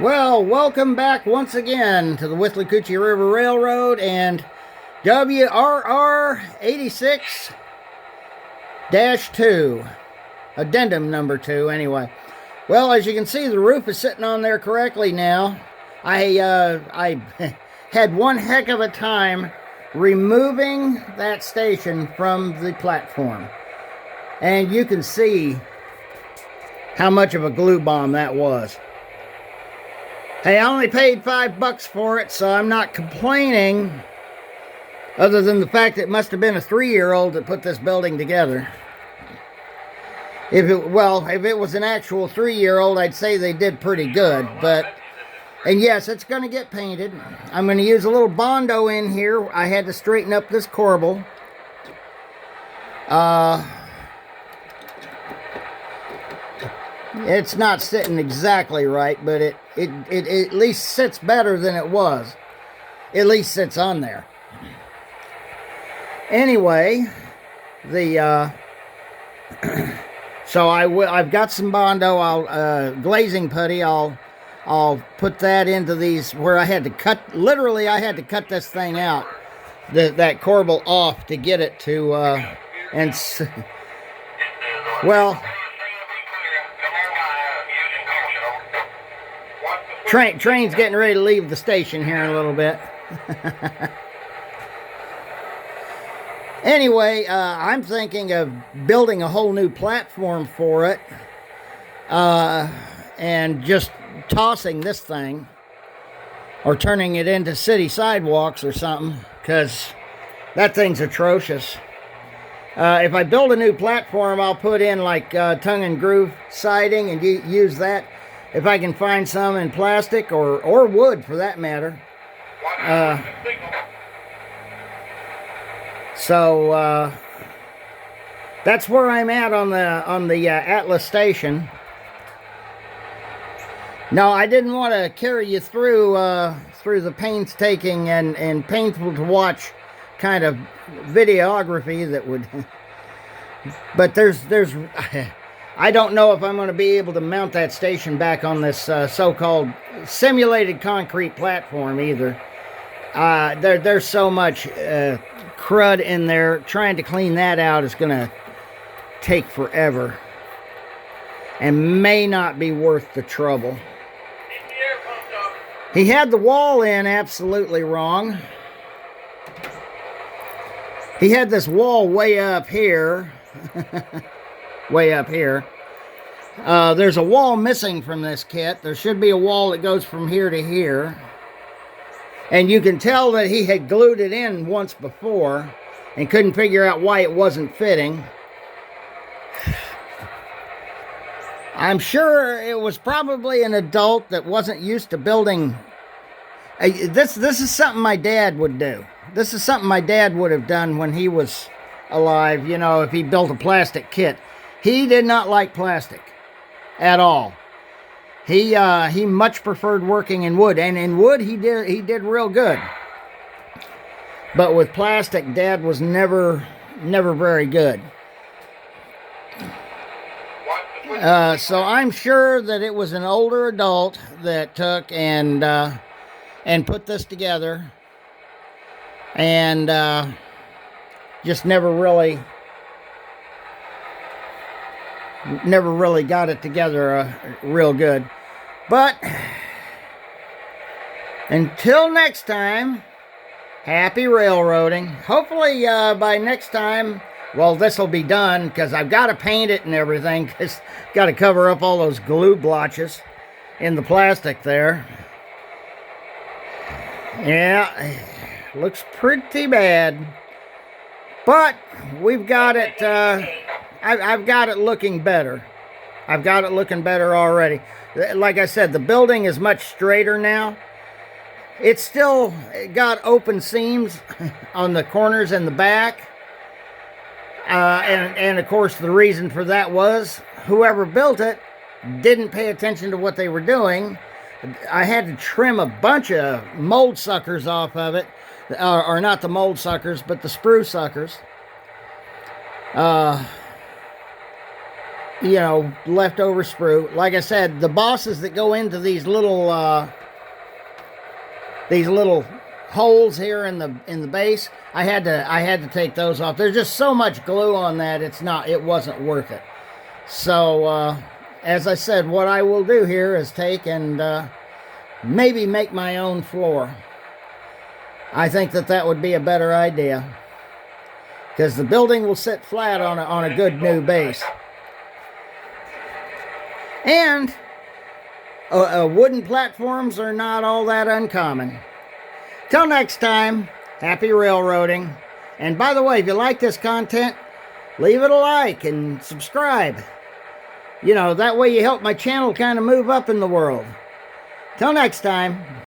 Well, welcome back once again to the Withlacoochee River Railroad and WRR86-2, addendum number 2 anyway. Well, as you can see, the roof is sitting on there correctly now. I had one heck of a time removing that station from the platform. And you can see how much of a glue bomb that was. Hey, I only paid $5 for it, so I'm not complaining, other than the fact that it must have been a 3-year-old that put this building together. If it was an actual 3-year-old, I'd say they did pretty good, and yes, it's going to get painted. I'm going to use a little Bondo in here. I had to straighten up this corbel. It's not sitting exactly right, but it at least sits better than it was. At least sits on there. Anyway, so I've got some Bondo. Glazing putty. I'll put that into these where I had to cut. Literally, I had to cut this thing out, that corbel off to get it to well. Train's getting ready to leave the station here in a little bit. Anyway, I'm thinking of building a whole new platform for it. And just tossing this thing. Or turning it into city sidewalks or something. Because that thing's atrocious. If I build a new platform, I'll put in like tongue and groove siding and use that. If I can find some in plastic or wood for that matter. So that's where I'm at on the Atlas station. No, I didn't want to carry you through the painstaking and painful to watch kind of videography that would. But there's. I don't know if I'm going to be able to mount that station back on this so-called simulated concrete platform either. There's so much crud in there. Trying to clean that out is going to take forever. And may not be worth the trouble. He had the wall in absolutely wrong. He had this wall way up here. Way up here. There's a wall missing from this kit. There should be a wall that goes from here to here. And you can tell that he had glued it in once before and couldn't figure out why it wasn't fitting. I'm sure it was probably an adult that wasn't used to building. This is something my dad would do. This is something my dad would have done when he was alive, you know, if he built a plastic kit. He did not like plastic at all. He much preferred working in wood, and in wood he did real good. But with plastic, Dad was never very good. So I'm sure that it was an older adult that took and put this together, and just never really got it together real good. But until next time, happy railroading. Hopefully by next time, well, this will be done because I've got to paint it and everything. Because got to cover up all those glue blotches in the plastic there. Yeah, looks pretty bad. But we've got it. I've got it looking better. I've got it looking better already. Like I said, the building is much straighter now. It's still got open seams on the corners and the back. And of course, the reason for that was whoever built it didn't pay attention to what they were doing. I had to trim a bunch of mold suckers off of it. Or not the mold suckers, but the sprue suckers. you know, leftover sprue. Like I said, the bosses that go into these little holes here in the base, I had to take those off. There's just so much glue on that, it wasn't worth it. So as I said, what I will do here is take and maybe make my own floor. I think that would be a better idea, because the building will sit flat on a good new base. And wooden platforms are not all that uncommon. Till next time, happy railroading. And by the way, if you like this content, leave it a like and subscribe. You know, that way you help my channel kind of move up in the world. Till next time.